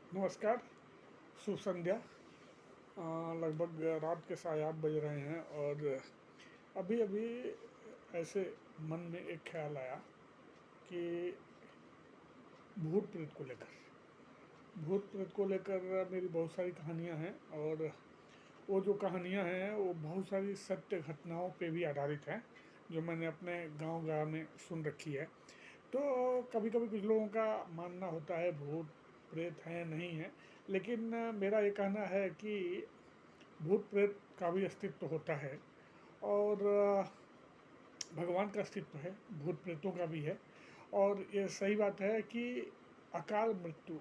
नमस्कार, शुभ संध्या। लगभग रात के 8:30 बज रहे हैं और अभी अभी ऐसे मन में एक ख्याल आया कि भूत प्रेत को लेकर मेरी बहुत सारी कहानियां हैं और वो जो कहानियां हैं वो बहुत सारी सत्य घटनाओं पे भी आधारित हैं जो मैंने अपने गांव में सुन रखी है। तो कभी कभी कुछ लोगों का मानना होता है भूत प्रेत हैं नहीं है, लेकिन मेरा ये कहना है कि भूत प्रेत का भी अस्तित्व होता है और भगवान का अस्तित्व है, भूत प्रेतों का भी है। और ये सही बात है कि अकाल मृत्यु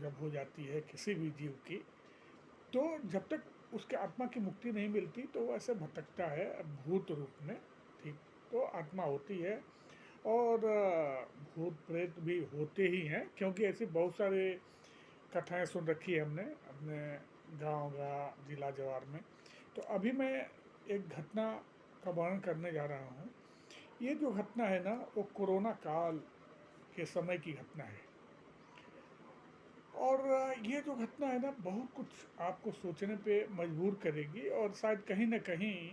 जब हो जाती है किसी भी जीव की, तो जब तक उसके आत्मा की मुक्ति नहीं मिलती तो वो ऐसे भटकता है भूत रूप में। ठीक, तो आत्मा होती है और भूत प्रेत भी होते ही हैं, क्योंकि ऐसी बहुत सारे कथाएं सुन रखी है हमने अपने गांव जिला जवार में। तो अभी मैं एक घटना का वर्णन करने जा रहा हूँ। ये जो घटना है ना वो कोरोना काल के समय की घटना है और ये जो घटना है ना बहुत कुछ आपको सोचने पे मजबूर करेगी और शायद कहीं ना कहीं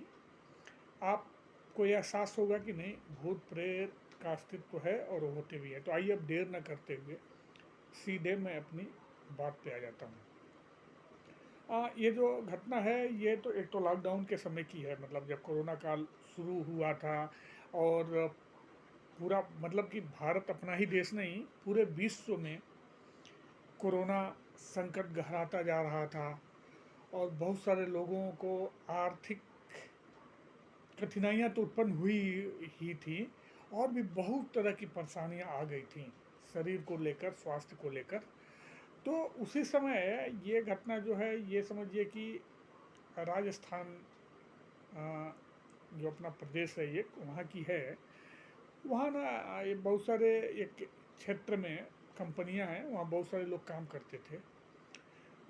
आपको यह एहसास होगा कि नहीं, भूत प्रेत का अस्तित्व है और वो होते भी है। तो आइए अब देर न करते हुए सीधे मैं अपनी बात पे आ जाता हूँ। ये जो घटना है ये तो एक तो लॉकडाउन के समय की है, मतलब जब कोरोना काल शुरू हुआ था और पूरा मतलब कि भारत अपना ही देश नहीं पूरे विश्व में कोरोना संकट गहराता जा रहा था और बहुत सारे लोगों को आर्थिक कठिनाइयां तो उत्पन्न हुई ही थी और भी बहुत तरह की परेशानियां आ गई थी शरीर को लेकर, स्वास्थ्य को लेकर। तो उसी समय ये घटना जो है ये समझिए कि राजस्थान जो अपना प्रदेश है ये वहाँ की है। वहाँ ना ये बहुत सारे एक क्षेत्र में कंपनियां हैं, वहाँ बहुत सारे लोग काम करते थे।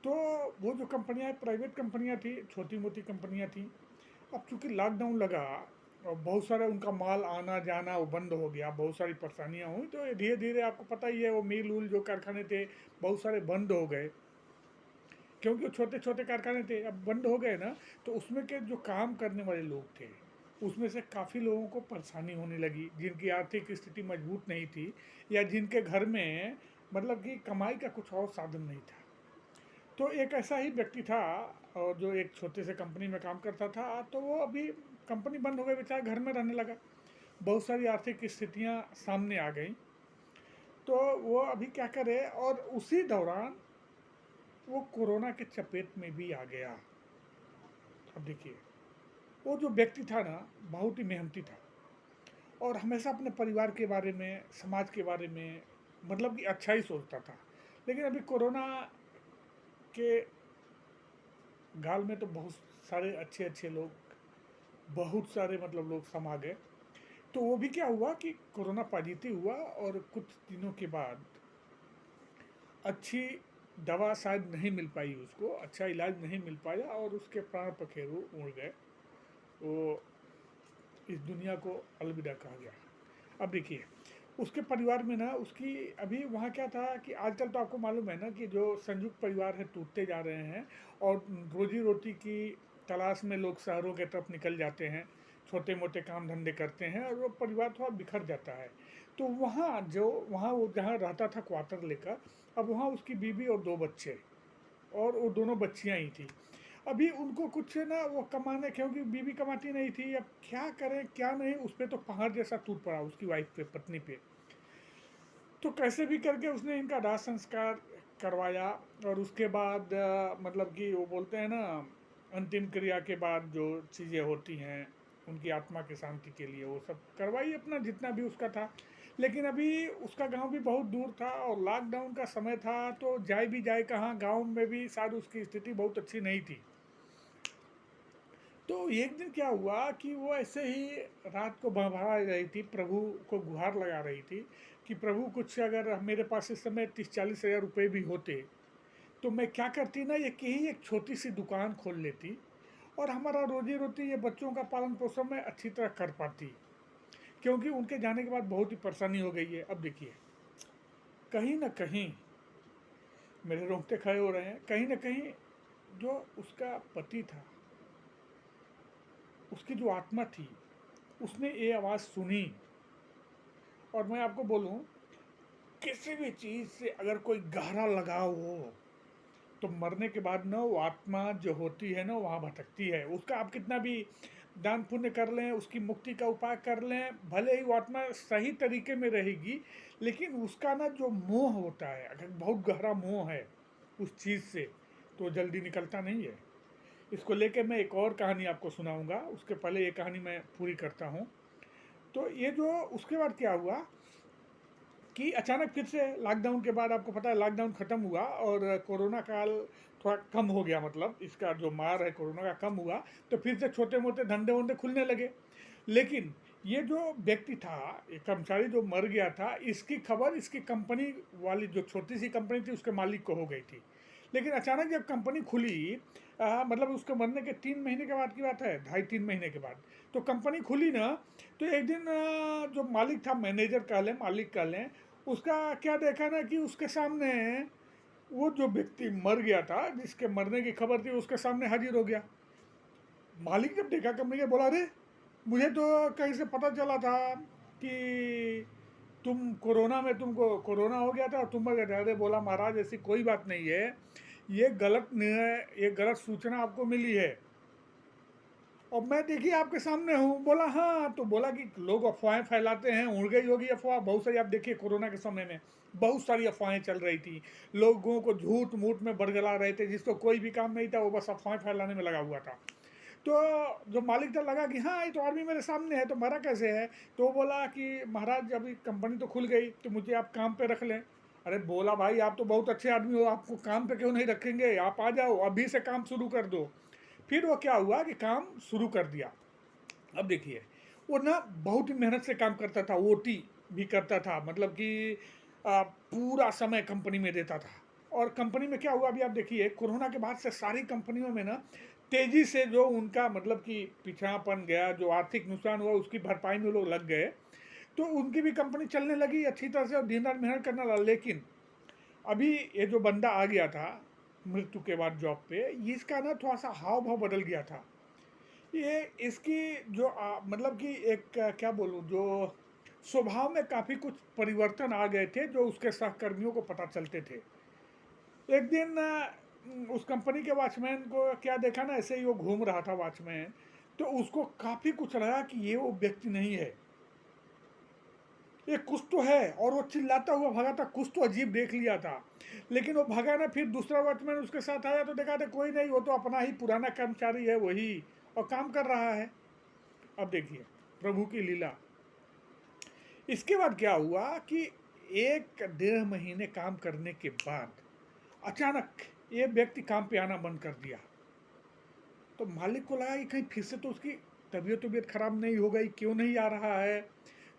तो वो जो कंपनियां प्राइवेट कंपनियां थी, छोटी मोटी कंपनियां थी। अब चूंकि लॉकडाउन लगा और बहुत सारा उनका माल आना जाना वो बंद हो गया, बहुत सारी परेशानियां हुई, तो धीरे धीरे आपको पता ही है वो मिल उल जो कारखाने थे बहुत सारे बंद हो गए, क्योंकि वो छोटे छोटे कारखाने थे। अब बंद हो गए ना तो उसमें के जो काम करने वाले लोग थे उसमें से काफ़ी लोगों को परेशानी होने लगी, जिनकी आर्थिक स्थिति मजबूत नहीं थी या जिनके घर में मतलब कि कमाई का कुछ और साधन नहीं था। तो एक ऐसा ही व्यक्ति था और जो एक छोटे से कंपनी में काम करता था, तो वो अभी कंपनी बंद हो गई, बेचारा घर में रहने लगा। बहुत सारी आर्थिक स्थितियां सामने आ गई, तो वो अभी क्या करे, और उसी दौरान वो कोरोना के चपेट में भी आ गया। अब देखिए, वो जो व्यक्ति था ना बहुत ही मेहनती था और हमेशा अपने परिवार के बारे में, समाज के बारे में मतलब कि अच्छा ही सोचता था। लेकिन अभी कोरोना के गाल में तो बहुत सारे अच्छे अच्छे लोग, बहुत सारे मतलब लोग समा गए। तो वो भी क्या हुआ कि कोरोना पॉजिटिव हुआ और कुछ दिनों के बाद अच्छी दवा शायद नहीं मिल पाई, उसको अच्छा इलाज नहीं मिल पाया और उसके प्राण पखेरु उड़ गए। वो इस दुनिया को अलविदा कहा गया। अब देखिए, उसके परिवार में ना उसकी अभी वहाँ क्या था कि आजकल तो आपको मालूम है ना कि जो संयुक्त परिवार है टूटते जा रहे हैं और रोजी रोटी की तलाश में लोग शहरों के तरफ निकल जाते हैं, छोटे मोटे काम धंधे करते हैं और वो परिवार थोड़ा बिखर जाता है। तो वहाँ वो जहाँ रहता था क्वार्टर लेकर, अब वहाँ उसकी बीवी और 2 बच्चे और वो दोनों बच्चियाँ ही थी। अभी उनको कुछ ना वो कमाने, क्योंकि बीवी कमाती नहीं थी, अब क्या करें क्या नहीं, उस पर तो पहाड़ जैसा टूट पड़ा उसकी वाइफ पे, पत्नी पे। तो कैसे भी करके उसने इनका दाह संस्कार करवाया और उसके बाद मतलब कि वो बोलते हैं ना अंतिम क्रिया के बाद जो चीज़ें होती हैं उनकी आत्मा की शांति के लिए वो सब करवाई अपना जितना भी उसका था। लेकिन अभी उसका गांव भी बहुत दूर था और लॉकडाउन का समय था, तो जाए भी जाए कहाँ, गांव में भी शायद उसकी स्थिति बहुत अच्छी नहीं थी। तो एक दिन क्या हुआ कि वो ऐसे ही रात को बड़बड़ा रही थी, प्रभु को गुहार लगा रही थी कि प्रभु कुछ अगर मेरे पास इस समय 30-40 हज़ार रुपये भी होते तो मैं क्या करती ना, ये कहीं एक छोटी सी दुकान खोल लेती और हमारा रोजी रोटी, ये बच्चों का पालन पोषण मैं अच्छी तरह कर पाती, क्योंकि उनके जाने के बाद बहुत ही परेशानी हो गई है। अब देखिए, कहीं ना कहीं मेरे रोंगटे खड़े हो रहे हैं। कहीं ना कहीं जो उसका पति था, उसकी जो आत्मा थी, उसने ये आवाज़ सुनी। और मैं आपको बोलूं, किसी भी चीज़ से अगर कोई गहरा लगाव हो तो मरने के बाद ना वो आत्मा जो होती है ना वहाँ भटकती है। उसका आप कितना भी दान पुण्य कर लें, उसकी मुक्ति का उपाय कर लें, भले ही वो आत्मा सही तरीके में रहेगी, लेकिन उसका ना जो मोह होता है, अगर बहुत गहरा मोह है उस चीज़ से, तो जल्दी निकलता नहीं है। इसको लेके मैं एक और कहानी आपको सुनाऊंगा, उसके पहले ये कहानी मैं पूरी करता हूँ। तो ये जो उसके बाद क्या हुआ कि अचानक फिर से लॉकडाउन के बाद, आपको पता है लॉकडाउन ख़त्म हुआ और कोरोना काल थोड़ा कम हो गया, मतलब इसका जो मार है कोरोना का कम हुआ, तो फिर से छोटे मोटे धंधे वंधे खुलने लगे। लेकिन ये जो व्यक्ति था, ये कर्मचारी जो मर गया था, इसकी खबर इसकी कंपनी वाली जो छोटी सी कंपनी थी उसके मालिक को हो गई थी। लेकिन अचानक जब कंपनी खुली, मतलब उसके मरने के 3 महीने के बाद की बात है, 2.5-3 महीने के बाद, तो कंपनी खुली ना, तो एक दिन जो मालिक था, मैनेजर कह लें, मालिक कह लें, उसका क्या देखा ना कि उसके सामने वो जो व्यक्ति मर गया था, जिसके मरने की खबर थी, उसके सामने हाजिर हो गया। मालिक जब देखा कंपनी के, बोला अरे मुझे तो कहीं से पता चला था कि तुम कोरोना में, तुमको कोरोना हो गया था और तुम मर गए थे। अरे बोला महाराज ऐसी कोई बात नहीं है, ये गलत निर्णय, ये गलत सूचना आपको मिली है और मैं देखिए आपके सामने हूँ। बोला हाँ, तो बोला कि लोग अफवाहें फैलाते हैं, उड़ गई होगी अफवाह बहुत सारी। आप देखिए कोरोना के समय में बहुत सारी अफवाहें चल रही थी, लोगों को झूठ मूठ में बरगला रहे थे, जिसको कोई भी काम नहीं था वो बस अफवाहें फैलाने में लगा हुआ था। तो जो मालिक था लगा कि हाँ ये तो आदमी मेरे सामने है, तो मरा कैसे है। तो बोला कि महाराज अभी कंपनी तो खुल गई, तो मुझे आप काम पे रख लें। अरे बोला भाई आप तो बहुत अच्छे आदमी हो, आपको काम पे क्यों नहीं रखेंगे, आप आ जाओ अभी से काम शुरू कर दो। फिर वो क्या हुआ कि काम शुरू कर दिया। अब देखिए वो ना बहुत ही मेहनत से काम करता था, ओटी भी करता था, मतलब कि पूरा समय कंपनी में देता था। और कंपनी में क्या हुआ, अभी आप देखिए कोरोना के बाद से सारी कंपनियों में ना तेजी से जो उनका मतलब कि पिछड़ापन गया, जो आर्थिक नुकसान हुआ उसकी भरपाई में लोग लग गए, तो उनकी भी कंपनी चलने लगी अच्छी तरह से और दिन रात मेहनत करने लगा। लेकिन अभी ये जो बंदा आ गया था मृत्यु के बाद जॉब पे, इसका ना थोड़ा सा हाव भाव बदल गया था। ये इसकी जो मतलब कि एक क्या बोलूँ, जो स्वभाव में काफ़ी कुछ परिवर्तन आ गए थे, जो उसके सहकर्मियों को पता चलते थे। एक दिन उस कंपनी के वॉचमैन को क्या देखा ना, ऐसे ही वो घूम रहा था वॉचमैन, तो उसको काफ़ी कुछ लगा कि ये वो व्यक्ति नहीं है, ये कुछ तो है। और वो चिल्लाता हुआ भगा था, कुछ तो अजीब देख लिया था। लेकिन वो भगा ना, फिर दूसरा वॉचमैन उसके साथ आया तो देखा था कोई नहीं, वो तो अपना ही पुराना कर्मचारी है वही, और काम कर रहा है। अब देखिए प्रभु की लीला। इसके बाद क्या हुआ कि 1-1.5 महीने काम करने के बाद अचानक ये व्यक्ति काम पे आना बंद कर दिया। तो मालिक को लगा कि कहीं फिर से तो उसकी तबीयत खराब नहीं हो गई, क्यों नहीं आ रहा है।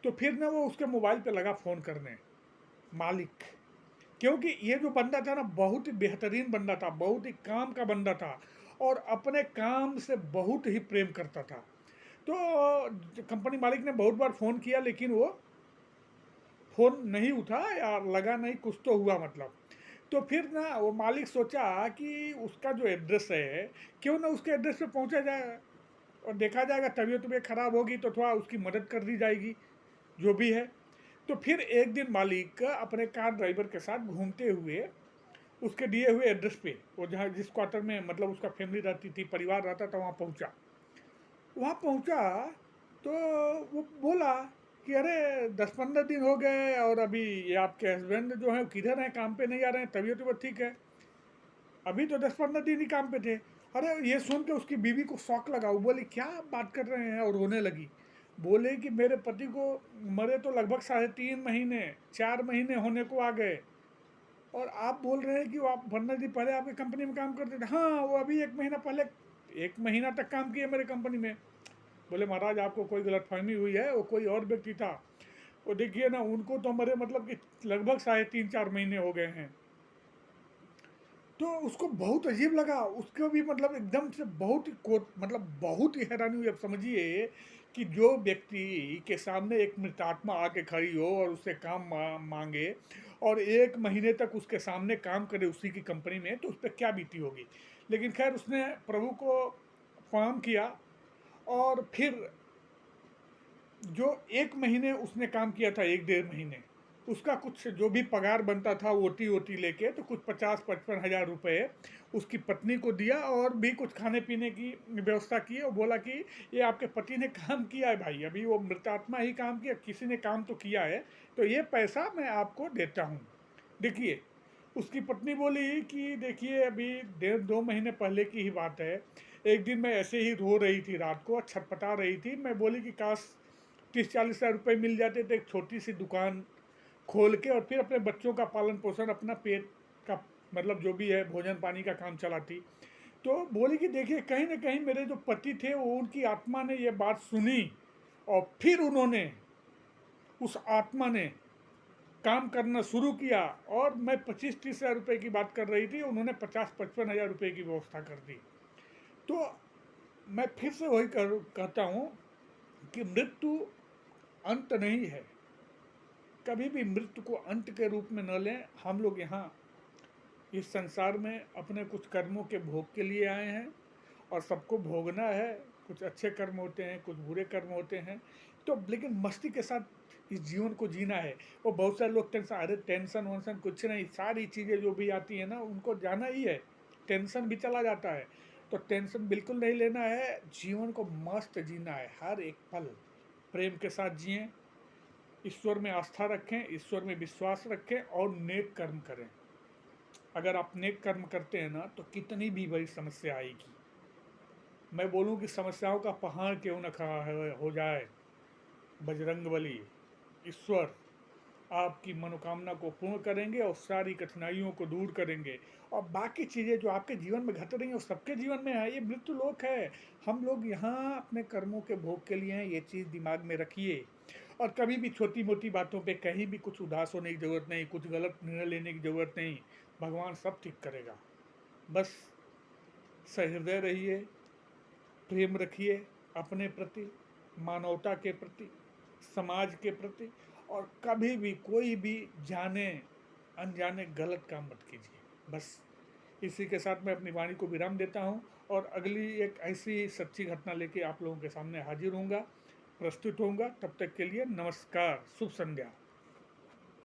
तो फिर ना वो उसके मोबाइल पे लगा फ़ोन करने, मालिक, क्योंकि ये जो बंदा था ना बहुत ही बेहतरीन बंदा था, बहुत ही काम का बंदा था और अपने काम से बहुत ही प्रेम करता था। तो कंपनी मालिक ने बहुत बार फ़ोन किया, लेकिन वो फ़ोन नहीं उठा या लगा नहीं, कुछ तो हुआ मतलब। तो फिर ना वो मालिक सोचा कि उसका जो एड्रेस है, क्यों ना उसके एड्रेस पे पहुंचा जाए और देखा जाएगा, तबीयत खराब होगी तो थोड़ा उसकी मदद कर दी जाएगी, जो भी है। तो फिर एक दिन मालिक अपने कार ड्राइवर के साथ घूमते हुए उसके दिए हुए एड्रेस पे, वो जहाँ जिस क्वार्टर में मतलब उसका फैमिली रहती थी, परिवार रहता था, वहाँ पहुँचा। वहाँ पहुँचा तो वो बोला कि अरे 10-15 दिन हो गए और अभी ये आपके हस्बैंड जो हैं किधर हैं, काम पे नहीं आ रहे हैं, तबीयत वबीयत ठीक है, अभी तो 10-15 दिन ही काम पे थे। अरे ये सुन के उसकी बीवी को शौक लगा, वो बोली क्या बात कर रहे हैं, और रोने लगी। बोले कि मेरे पति को मरे तो लगभग 3.5 महीने 4 महीने होने को आ गए, और आप बोल रहे हैं कि वो आप 15 दिन पहले आपकी कंपनी में काम करते थे। हाँ वो अभी 1 महीना पहले 1 महीना तक काम किए मेरे कंपनी में। बोले महाराज आपको कोई गलतफहमी हुई है, वो कोई और व्यक्ति था। वो देखिए ना, उनको तो हमारे मतलब कि लगभग 3.5-4 महीने हो गए हैं। तो उसको बहुत अजीब लगा, उसको भी मतलब एकदम से बहुत ही मतलब बहुत ही हैरानी हुई। अब समझिए कि जो व्यक्ति के सामने एक मृतात्मा आके खड़ी हो और उससे काम मांगे, और 1 महीने तक उसके सामने काम करे उसी की कंपनी में, तो उस पे क्या बीती होगी। लेकिन खैर उसने प्रभु को प्रणाम किया और फिर जो 1 महीने उसने काम किया था, 1 डेढ़ महीने, उसका कुछ जो भी पगार बनता था ओटी लेके, तो कुछ 50-55 हज़ार रुपये उसकी पत्नी को दिया और भी कुछ खाने पीने की व्यवस्था की और बोला कि ये आपके पति ने काम किया है भाई, अभी वो मृतात्मा ही काम किया, किसी ने काम तो किया है, तो ये पैसा मैं आपको देता हूँ। देखिए, उसकी पत्नी बोली कि देखिए अभी 1.5-2 महीने पहले की ही बात है, एक दिन मैं ऐसे ही रो रही थी रात को, छटपटा रही थी, मैं बोली कि काश 30-40 हज़ार रुपये मिल जाते तो एक छोटी सी दुकान खोल के और फिर अपने बच्चों का पालन पोषण, अपना पेट का मतलब जो भी है भोजन पानी का काम चलाती। तो बोली कि देखिए कहीं ना कहीं मेरे जो पति थे वो, उनकी आत्मा ने ये बात सुनी और फिर उन्होंने, उस आत्मा ने काम करना शुरू किया और मैं 25-30 हज़ार रुपये की बात कर रही थी, उन्होंने 50-55 हज़ार रुपये की व्यवस्था कर दी। तो मैं फिर से वही कहता हूँ कि मृत्यु अंत नहीं है, कभी भी मृत्यु को अंत के रूप में न लें। हम लोग यहाँ इस संसार में अपने कुछ कर्मों के भोग के लिए आए हैं और सबको भोगना है, कुछ अच्छे कर्म होते हैं, कुछ बुरे कर्म होते हैं, तो लेकिन मस्ती के साथ इस जीवन को जीना है। वो बहुत सारे लोग टेंशन, अरे टेंशन वंशन कुछ नहीं, सारी चीज़ें जो भी आती है ना उनको जाना ही है, टेंशन भी चला जाता है, तो टेंशन बिल्कुल नहीं लेना है, जीवन को मस्त जीना है, हर एक पल प्रेम के साथ जिएं, ईश्वर में आस्था रखें, ईश्वर में विश्वास रखें और नेक कर्म करें। अगर आप नेक कर्म करते हैं ना तो कितनी भी बड़ी समस्या आएगी, मैं बोलूं कि समस्याओं का पहाड़ क्यों न खड़ा हो जाए, बजरंगबली ईश्वर आपकी मनोकामना को पूर्ण करेंगे और सारी कठिनाइयों को दूर करेंगे। और बाकी चीज़ें जो आपके जीवन में घट रही हैं वो सबके जीवन में है, ये मृत्यु लोक है, हम लोग यहाँ अपने कर्मों के भोग के लिए हैं, ये चीज़ दिमाग में रखिए। और कभी भी छोटी मोटी बातों पे कहीं भी कुछ उदास होने की ज़रूरत नहीं, कुछ गलत निर्णय लेने की ज़रूरत नहीं, भगवान सब ठीक करेगा। बस सहृदय रहिए, प्रेम रखिए अपने प्रति, मानवता के प्रति, समाज के प्रति, और कभी भी कोई भी जाने अनजाने गलत काम मत कीजिए। बस इसी के साथ मैं अपनी वाणी को विराम देता हूँ और अगली एक ऐसी सच्ची घटना लेके आप लोगों के सामने हाजिर होऊंगा, प्रस्तुत होऊंगा। तब तक के लिए नमस्कार, शुभ संध्या।